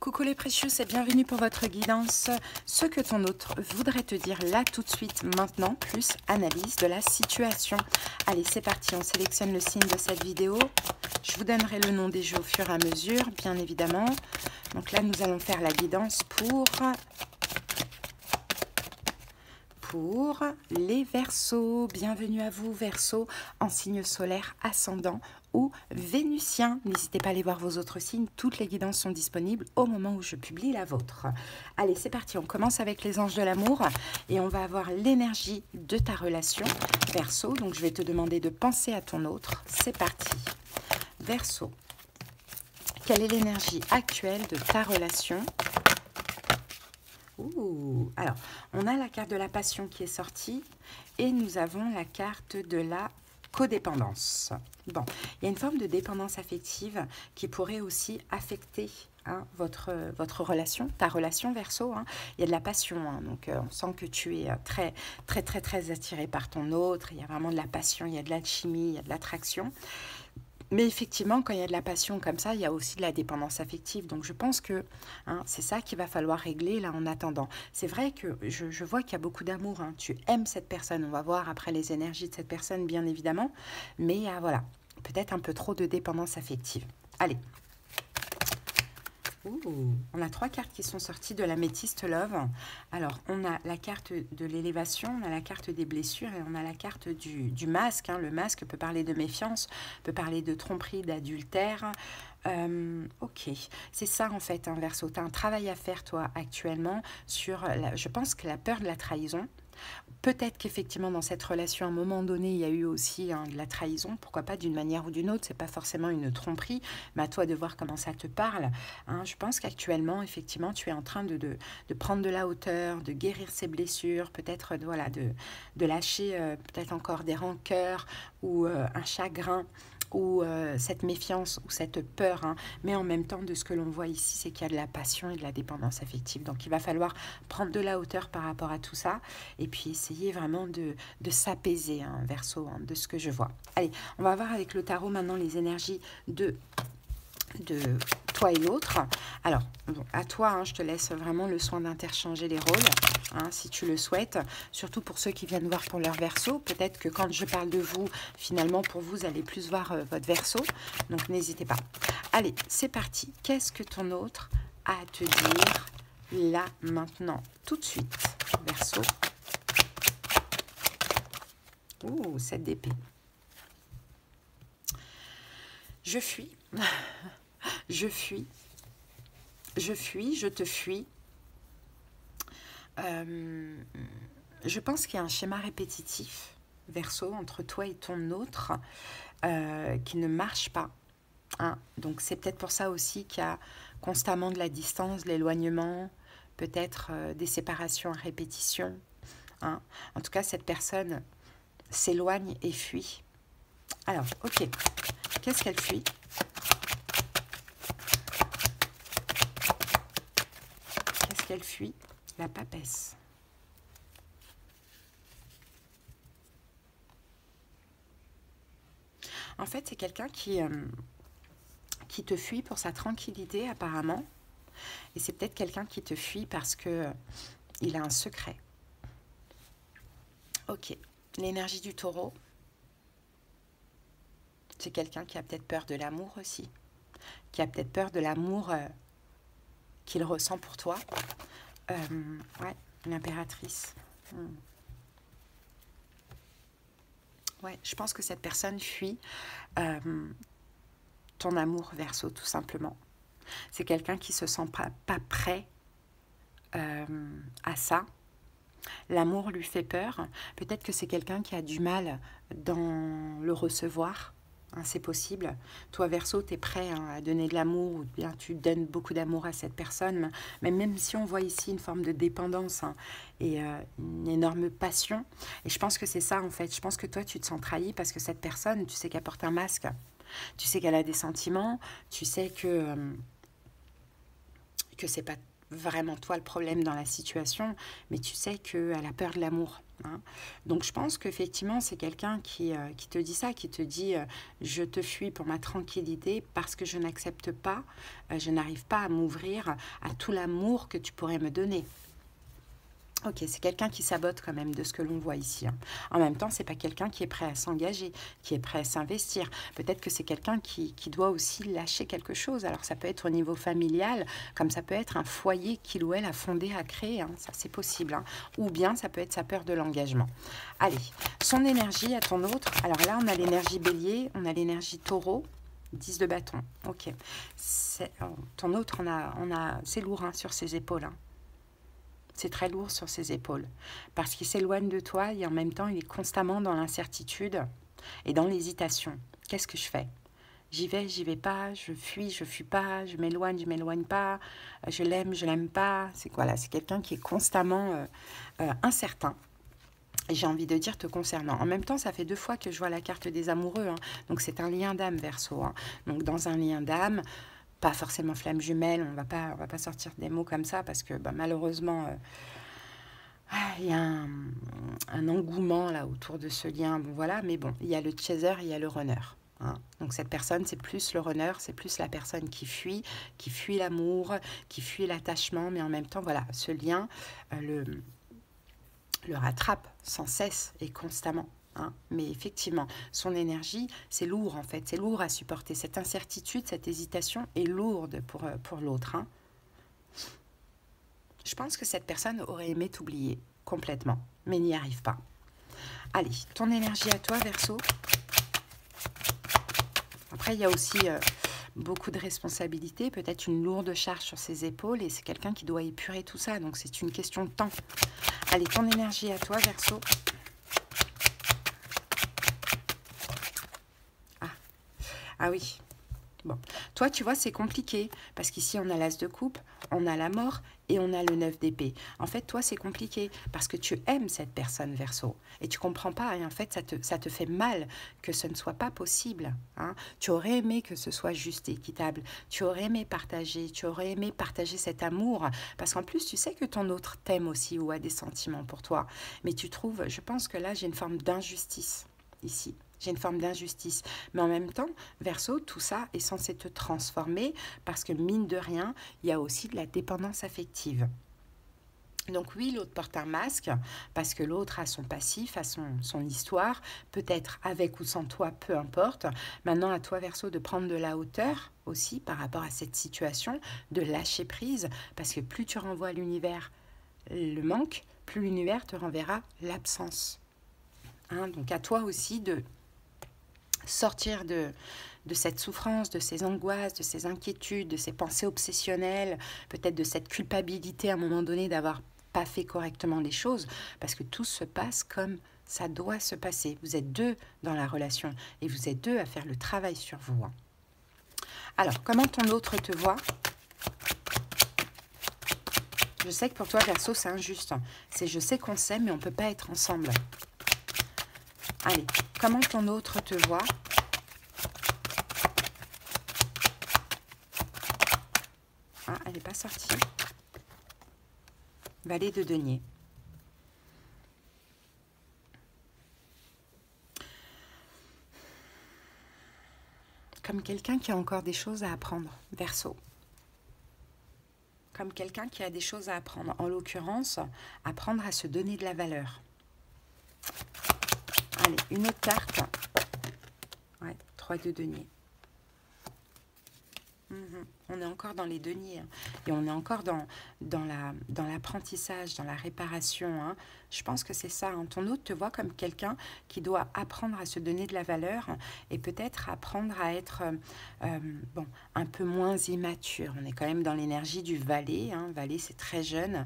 Coucou les précieux et bienvenue pour votre guidance. Ce que ton autre voudrait te dire là tout de suite, maintenant, plus analyse de la situation. Allez, c'est parti, on sélectionne le signe de cette vidéo. Je vous donnerai le nom des jeux au fur et à mesure, bien évidemment. Donc là, nous allons faire la guidance pour les Verseaux. Bienvenue à vous, Verseaux, en signe solaire ascendant ou vénusien. N'hésitez pas à aller voir vos autres signes. Toutes les guidances sont disponibles au moment où je publie la vôtre. Allez, c'est parti. On commence avec les anges de l'amour et on va avoir l'énergie de ta relation, Verseau. Donc, je vais te demander de penser à ton autre. C'est parti. Verseau, quelle est l'énergie actuelle de ta relation ? Ouh, alors, on a la carte de la passion qui est sortie et nous avons la carte de la codépendance. Bon, il y a une forme de dépendance affective qui pourrait aussi affecter votre relation, ta relation Verseau. Il y a de la passion, donc on sent que tu es très attiré par ton autre. Il y a vraiment de la passion, il y a de l'alchimie, il y a de l'attraction. Mais effectivement, quand il y a de la passion comme ça, il y a aussi de la dépendance affective. Donc, je pense que c'est ça qu'il va falloir régler là en attendant. C'est vrai que je vois qu'il y a beaucoup d'amour. Tu aimes cette personne. On va voir après les énergies de cette personne, bien évidemment. Mais voilà, peut-être un peu trop de dépendance affective. Allez. Ouh, on a 3 cartes qui sont sorties de l'améthyste Love. Alors, on a la carte de l'élévation, on a la carte des blessures et on a la carte du masque. Le masque peut parler de méfiance, peut parler de tromperie, d'adultère. Ok, c'est ça en fait, Verseau. Tu as un travail à faire, toi, actuellement, sur, je pense que la peur de la trahison. Peut-être qu'effectivement, dans cette relation, à un moment donné, il y a eu aussi de la trahison. Pourquoi pas d'une manière ou d'une autre. C'est pas forcément une tromperie, mais à toi de voir comment ça te parle. Je pense qu'actuellement, effectivement, tu es en train de prendre de la hauteur, de guérir ses blessures, peut-être voilà, de lâcher peut-être encore des rancœurs ou un chagrin, ou cette méfiance ou cette peur, mais en même temps de ce que l'on voit ici, c'est qu'il y a de la passion et de la dépendance affective. Donc il va falloir prendre de la hauteur par rapport à tout ça et puis essayer vraiment de s'apaiser, Verseau, de ce que je vois. Allez, on va voir avec le tarot maintenant les énergies de toi et l'autre. Alors, bon, à toi, je te laisse vraiment le soin d'interchanger les rôles, si tu le souhaites. Surtout pour ceux qui viennent voir pour leur Verseau. Peut-être que quand je parle de vous, finalement, pour vous, allez plus voir votre Verseau. Donc, n'hésitez pas. Allez, c'est parti. Qu'est-ce que ton autre a à te dire là, maintenant, tout de suite, Verseau? Ouh, 7 d'épée. Je fuis. Je fuis, je te fuis. Je pense qu'il y a un schéma répétitif, Verseau, entre toi et ton autre, qui ne marche pas. Donc c'est peut-être pour ça aussi qu'il y a constamment de la distance, de l'éloignement, peut-être des séparations à répétition. En tout cas, cette personne s'éloigne et fuit. Alors, ok, qu'est-ce qu'elle fuit ? Qu'elle fuit? La papesse. En fait, c'est quelqu'un qui te fuit pour sa tranquillité, apparemment. Et c'est peut-être quelqu'un qui te fuit parce que il a un secret. Ok. L'énergie du taureau. C'est quelqu'un qui a peut-être peur de l'amour aussi. Qui a peut-être peur de l'amour qu'il ressent pour toi. Ouais, l'impératrice. Ouais, je pense que cette personne fuit ton amour, Verseau, tout simplement. C'est quelqu'un qui se sent pas prêt à ça. L'amour lui fait peur. Peut-être que c'est quelqu'un qui a du mal dans le recevoir. C'est possible. Toi, Verseau, tu es prêt à donner de l'amour, ou bien tu donnes beaucoup d'amour à cette personne. Mais même si on voit ici une forme de dépendance et une énorme passion, et je pense que c'est ça en fait. Je pense que toi, tu te sens trahi parce que cette personne, tu sais qu'elle porte un masque. Tu sais qu'elle a des sentiments. Tu sais que c'est pas vraiment toi le problème dans la situation, mais tu sais qu'elle a peur de l'amour. Hein. Donc je pense qu'effectivement c'est quelqu'un qui te dit ça, qui te dit je te fuis pour ma tranquillité parce que je n'accepte pas, je n'arrive pas à m'ouvrir à tout l'amour que tu pourrais me donner. Ok, c'est quelqu'un qui sabote quand même de ce que l'on voit ici. Hein. En même temps, c'est pas quelqu'un qui est prêt à s'engager, qui est prêt à s'investir. Peut-être que c'est quelqu'un qui doit aussi lâcher quelque chose. Alors ça peut être au niveau familial, comme ça peut être un foyer qu'il ou elle a fondé, a créé. Hein. Ça, c'est possible. Hein. Ou bien ça peut être sa peur de l'engagement. Allez, son énergie à ton autre. Alors là, on a l'énergie bélier, on a l'énergie taureau. 10 de bâton. Ok. Ton autre, c'est lourd hein, sur ses épaules. Hein. C'est très lourd sur ses épaules, parce qu'il s'éloigne de toi et en même temps, il est constamment dans l'incertitude et dans l'hésitation. Qu'est-ce que je fais? J'y vais pas, je fuis pas, je m'éloigne pas, je l'aime pas. C'est quoi là? C'est quelqu'un qui est constamment incertain. J'ai envie de dire te concernant. En même temps, ça fait 2 fois que je vois la carte des amoureux. Hein. Donc c'est un lien d'âme, Verseau. Hein. Donc dans un lien d'âme, pas forcément flamme jumelle, on va pas sortir des mots comme ça parce que malheureusement il y a un engouement là autour de ce lien. Bon voilà, mais bon, il y a le chaser, il y a le runner. Hein. Donc cette personne, c'est plus le runner, c'est plus la personne qui fuit l'amour, qui fuit l'attachement, mais en même temps, voilà, ce lien le rattrape sans cesse et constamment. Hein. Mais effectivement, son énergie, c'est lourd en fait, c'est lourd à supporter. Cette incertitude, cette hésitation est lourde pour l'autre. Hein. Je pense que cette personne aurait aimé t'oublier complètement, mais n'y arrive pas. Allez, ton énergie à toi, Verseau. Après, il y a aussi beaucoup de responsabilités, peut-être une lourde charge sur ses épaules, et c'est quelqu'un qui doit épurer tout ça, donc c'est une question de temps. Allez, ton énergie à toi, Verseau. Ah oui. Bon, toi, tu vois, c'est compliqué, parce qu'ici, on a l'as de coupe, on a la mort, et on a le 9 d'épée. En fait, toi, c'est compliqué, parce que tu aimes cette personne, Verseau, et tu comprends pas, et en fait, ça te fait mal que ce ne soit pas possible. Hein. Tu aurais aimé que ce soit juste et équitable, tu aurais aimé partager cet amour, parce qu'en plus, tu sais que ton autre t'aime aussi, ou a des sentiments pour toi, mais tu trouves, je pense que là, j'ai une forme d'injustice, ici. J'ai une forme d'injustice. Mais en même temps, Verseau, tout ça est censé te transformer parce que, mine de rien, il y a aussi de la dépendance affective. Donc oui, l'autre porte un masque parce que l'autre a son passif, a son histoire, peut-être avec ou sans toi, peu importe. Maintenant, à toi, Verseau, de prendre de la hauteur aussi par rapport à cette situation, de lâcher prise parce que plus tu renvoies à l'univers le manque, plus l'univers te renverra l'absence. Hein, donc à toi aussi de sortir de cette souffrance, de ces angoisses, de ces inquiétudes, de ces pensées obsessionnelles, peut-être de cette culpabilité à un moment donné d'avoir pas fait correctement les choses, parce que tout se passe comme ça doit se passer. Vous êtes 2 dans la relation et vous êtes 2 à faire le travail sur vous. Hein. Alors, comment ton autre te voit? Je sais que pour toi, Verseau, c'est injuste. C'est je sais qu'on s'aime, mais on ne peut pas être ensemble. Allez, comment ton autre te voit? Ah, elle n'est pas sortie. Valet de denier. Comme quelqu'un qui a encore des choses à apprendre, Verseau. Comme quelqu'un qui a des choses à apprendre. En l'occurrence, apprendre à se donner de la valeur. Allez, une autre carte. Ouais, 3 de denier. On est encore dans les deniers. Hein. Et on est encore dans l'apprentissage, dans la réparation. Hein. Je pense que c'est ça. Hein. Ton autre te voit comme quelqu'un qui doit apprendre à se donner de la valeur et peut-être apprendre à être un peu moins immature. On est quand même dans l'énergie du valet. Hein. Valet, c'est très jeune.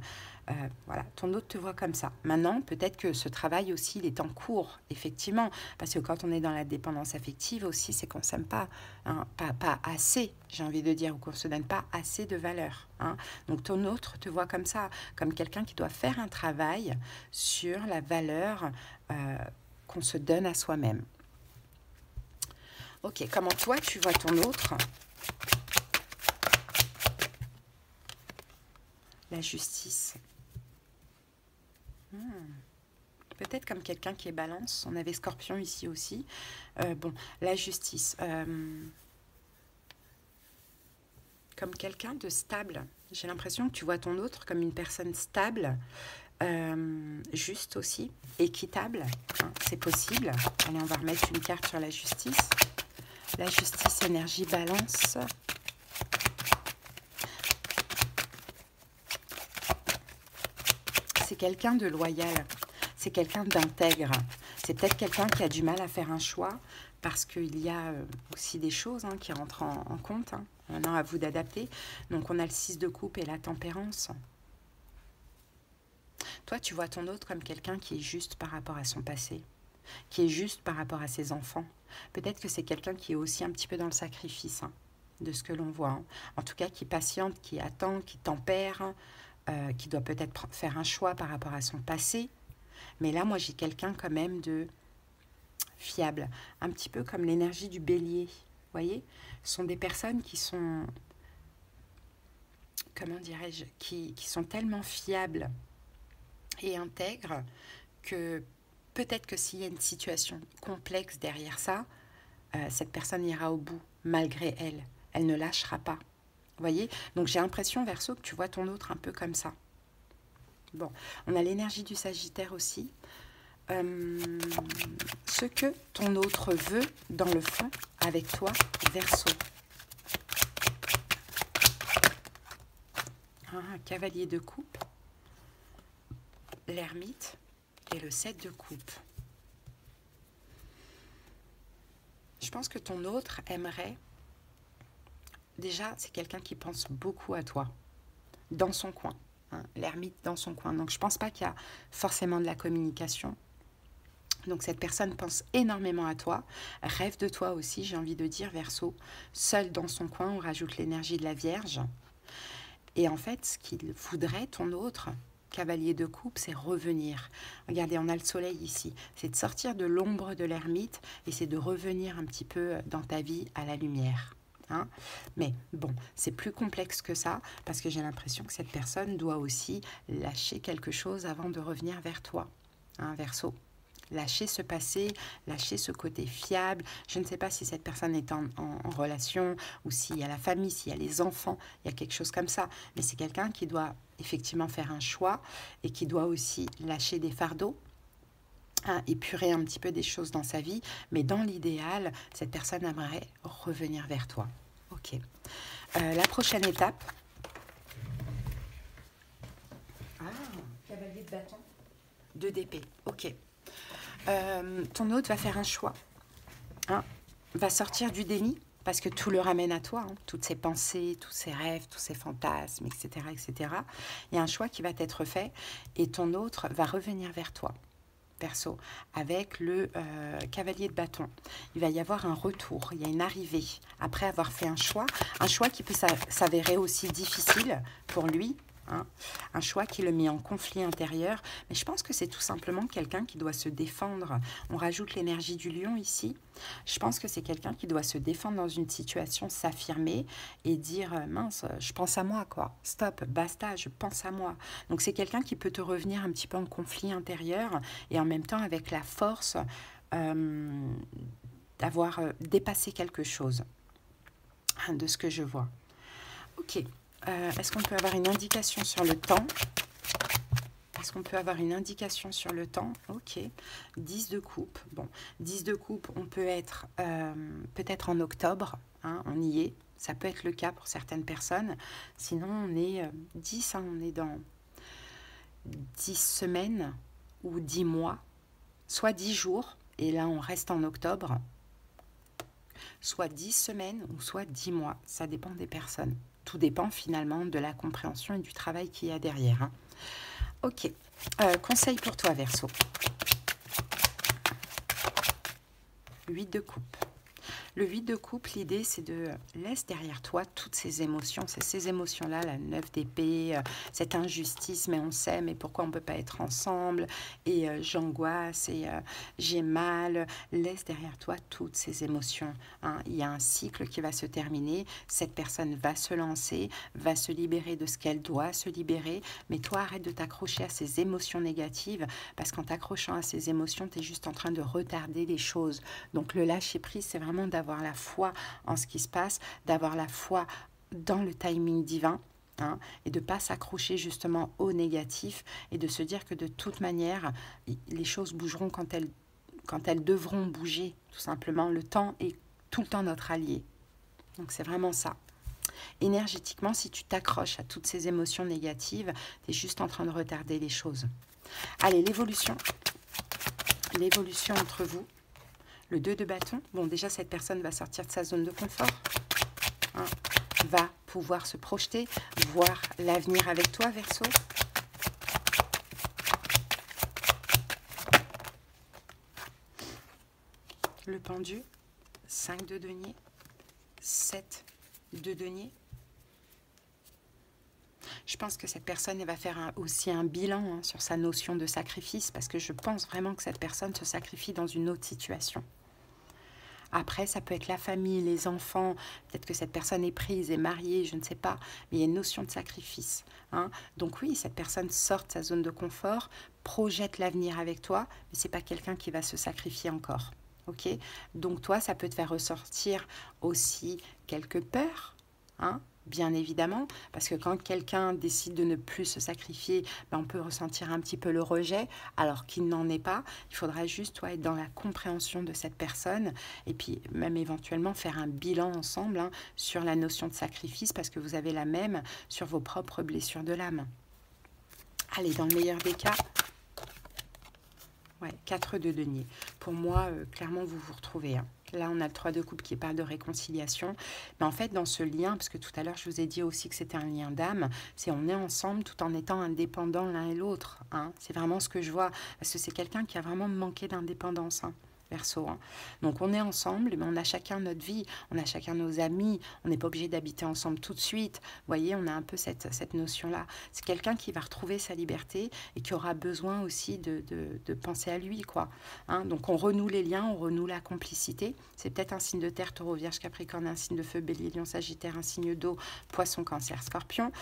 Voilà, ton autre te voit comme ça. Maintenant, peut-être que ce travail aussi, il est en cours, effectivement, parce que quand on est dans la dépendance affective aussi, c'est qu'on ne s'aime pas, hein, pas assez, j'ai envie de dire, ou qu'on ne se donne pas assez de valeur. Hein. Donc ton autre te voit comme ça, comme quelqu'un qui doit faire un travail sur la valeur qu'on se donne à soi-même. Ok, comment toi tu vois ton autre? La justice. peut-être comme quelqu'un qui est balance. On avait Scorpion ici aussi. Bon, la justice. Comme quelqu'un de stable. J'ai l'impression que tu vois ton autre comme une personne stable, juste aussi, équitable. Hein, c'est possible. Allez, on va remettre une carte sur la justice. La justice, énergie, balance. C'est quelqu'un de loyal. C'est quelqu'un d'intègre. C'est peut-être quelqu'un qui a du mal à faire un choix parce qu'il y a aussi des choses qui rentrent en compte. Maintenant, à vous d'adapter. Donc, on a le 6 de coupe et la tempérance. Toi, tu vois ton autre comme quelqu'un qui est juste par rapport à son passé, qui est juste par rapport à ses enfants. Peut-être que c'est quelqu'un qui est aussi un petit peu dans le sacrifice, de ce que l'on voit. En tout cas, qui patiente, qui attend, qui tempère, qui doit peut-être faire un choix par rapport à son passé. Mais là, moi, j'ai quelqu'un quand même de fiable, un petit peu comme l'énergie du bélier. Vous voyez, ce sont des personnes qui sont, comment dirais-je, qui sont tellement fiables et intègres que peut-être que s'il y a une situation complexe derrière ça, cette personne ira au bout, malgré elle. Elle ne lâchera pas. Vous voyez? Donc j'ai l'impression, Verseau, que tu vois ton autre un peu comme ça. Bon, on a l'énergie du Sagittaire aussi. Ce que ton autre veut, dans le fond, avec toi, Verseau. Cavalier de coupe, l'ermite et le 7 de coupe. Je pense que ton autre aimerait... Déjà, c'est quelqu'un qui pense beaucoup à toi, dans son coin. L'ermite dans son coin. Donc, je ne pense pas qu'il y a forcément de la communication. Donc, cette personne pense énormément à toi, rêve de toi aussi, j'ai envie de dire, Verseau. Seul dans son coin, on rajoute l'énergie de la Vierge. Et en fait, ce qu'il voudrait, ton autre, cavalier de coupe, c'est revenir. Regardez, on a le soleil ici. C'est de sortir de l'ombre de l'ermite et c'est de revenir un petit peu dans ta vie à la lumière. Mais bon, c'est plus complexe que ça parce que j'ai l'impression que cette personne doit aussi lâcher quelque chose avant de revenir vers toi, Verseau. Lâcher ce passé, lâcher ce côté fiable. Je ne sais pas si cette personne est en relation ou s'il y a la famille, s'il y a les enfants, il y a quelque chose comme ça. Mais c'est quelqu'un qui doit effectivement faire un choix et qui doit aussi lâcher des fardeaux, épurer un petit peu des choses dans sa vie. Mais dans l'idéal, cette personne aimerait revenir vers toi. Ok. La prochaine étape. Cavalier de bâton. 2 d'épée. Ok. Ton autre va faire un choix, va sortir du déni, parce que tout le ramène à toi, toutes ses pensées, tous ses rêves, tous ses fantasmes, etc., etc. Il y a un choix qui va être fait, et ton autre va revenir vers toi, Verseau, avec le cavalier de bâton. Il va y avoir un retour, il y a une arrivée, après avoir fait un choix qui peut s'avérer aussi difficile pour lui, un choix qui le met en conflit intérieur, mais je pense que c'est tout simplement quelqu'un qui doit se défendre. On rajoute l'énergie du lion ici. Je pense que c'est quelqu'un qui doit se défendre dans une situation, s'affirmer et dire mince, je pense à moi, quoi. Stop, basta, je pense à moi. Donc c'est quelqu'un qui peut te revenir un petit peu en conflit intérieur et en même temps avec la force d'avoir dépassé quelque chose de ce que je vois. Ok. Est-ce qu'on peut avoir une indication sur le temps? Est-ce qu'on peut avoir une indication sur le temps? Ok. 10 de coupe. Bon, 10 de coupe, on peut être peut-être en octobre. On y est. Ça peut être le cas pour certaines personnes. Sinon, on est 10. On est dans 10 semaines ou 10 mois. Soit 10 jours. Et là, on reste en octobre. Soit 10 semaines ou soit 10 mois. Ça dépend des personnes. Tout dépend finalement de la compréhension et du travail qu'il y a derrière. Ok. Conseil pour toi, Verseau. 8 de coupe. Le 8 de coupe, l'idée c'est de laisser derrière toi toutes ces émotions. C'est ces émotions-là, la 9 d'épée, cette injustice, mais on s'aime, et pourquoi on ne peut pas être ensemble, et j'angoisse, et j'ai mal. Laisse derrière toi toutes ces émotions. Hein. Il y a un cycle qui va se terminer, cette personne va se lancer, va se libérer de ce qu'elle doit se libérer, mais toi arrête de t'accrocher à ces émotions négatives, parce qu'en t'accrochant à ces émotions, tu es juste en train de retarder les choses. Donc le lâcher prise, c'est vraiment d'avoir la foi en ce qui se passe, d'avoir la foi dans le timing divin, hein, et de ne pas s'accrocher justement au négatif, et de se dire que de toute manière, les choses bougeront quand elles devront bouger, tout simplement. Le temps est tout le temps notre allié. Donc c'est vraiment ça. Énergétiquement, si tu t'accroches à toutes ces émotions négatives, tu es juste en train de retarder les choses. Allez, l'évolution entre vous. Le 2 de bâton, bon déjà cette personne va sortir de sa zone de confort, hein, va pouvoir se projeter, voir l'avenir avec toi, Verseau. Le pendu, 5 de denier, 7 de denier. Je pense que cette personne elle va faire aussi un bilan sur sa notion de sacrifice, parce que je pense vraiment que cette personne se sacrifie dans une autre situation. Après, ça peut être la famille, les enfants, peut-être que cette personne est prise, est mariée, je ne sais pas, mais il y a une notion de sacrifice. Hein. Donc oui, cette personne sort de sa zone de confort, projette l'avenir avec toi, mais ce n'est pas quelqu'un qui va se sacrifier encore. Okay. Donc toi, ça peut te faire ressortir aussi quelques peurs, hein, bien évidemment, parce que quand quelqu'un décide de ne plus se sacrifier, ben on peut ressentir un petit peu le rejet, alors qu'il n'en est pas. Il faudra juste toi, être dans la compréhension de cette personne, et puis même éventuellement faire un bilan ensemble, hein, sur la notion de sacrifice, parce que vous avez la même sur vos propres blessures de l'âme. Allez, dans le meilleur des cas, ouais, 4 de denier. Pour moi, clairement, vous vous retrouvez. Hein. Là, on a le 3 de coupe qui parle de réconciliation. Mais en fait, dans ce lien, parce que tout à l'heure, je vous ai dit aussi que c'était un lien d'âme, c'est on est ensemble tout en étant indépendants l'un et l'autre. Hein. C'est vraiment ce que je vois. Parce que c'est quelqu'un qui a vraiment manqué d'indépendance. Hein. Verseau. Hein. Donc on est ensemble, mais on a chacun notre vie, on a chacun nos amis, on n'est pas obligé d'habiter ensemble tout de suite. Vous voyez, on a un peu cette notion-là. C'est quelqu'un qui va retrouver sa liberté et qui aura besoin aussi de penser à lui, quoi. Hein. Donc on renoue les liens, on renoue la complicité. C'est peut-être un signe de terre, taureau, vierge, capricorne, un signe de feu, bélier, lion, sagittaire, un signe d'eau, poisson, cancer, scorpion.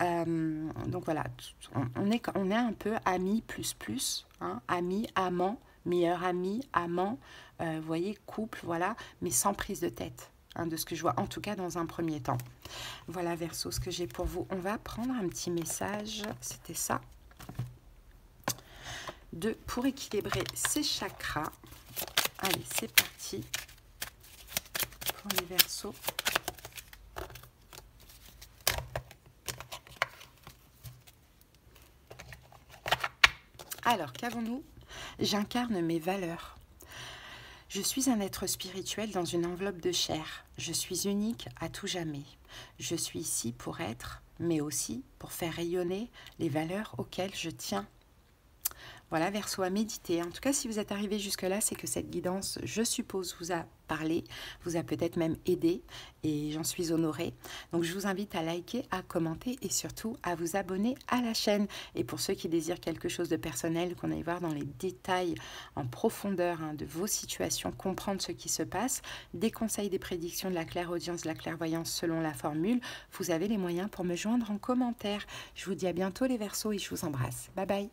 Donc voilà, on est un peu amis plus, hein, amis, amants, meilleur ami, amant, vous voyez, couple, voilà, mais sans prise de tête, hein, de ce que je vois, en tout cas dans un premier temps. Voilà, Verseau, ce que j'ai pour vous. On va prendre un petit message, c'était ça, pour équilibrer ces chakras. Allez, c'est parti pour les Verseaux. Alors, qu'avons-nous ? J'incarne mes valeurs. Je suis un être spirituel dans une enveloppe de chair. Je suis unique à tout jamais. Je suis ici pour être, mais aussi pour faire rayonner les valeurs auxquelles je tiens. Voilà, Verseau, à méditer. En tout cas, si vous êtes arrivé jusque-là, c'est que cette guidance, je suppose, vous a parlé, vous a peut-être même aidé, et j'en suis honorée. Donc, je vous invite à liker, à commenter et surtout à vous abonner à la chaîne. Et pour ceux qui désirent quelque chose de personnel, qu'on aille voir dans les détails en profondeur, hein, de vos situations, comprendre ce qui se passe, des conseils, des prédictions, de la clairaudience, de la clairvoyance selon la formule, vous avez les moyens pour me joindre en commentaire. Je vous dis à bientôt les Verseaux et je vous embrasse. Bye bye.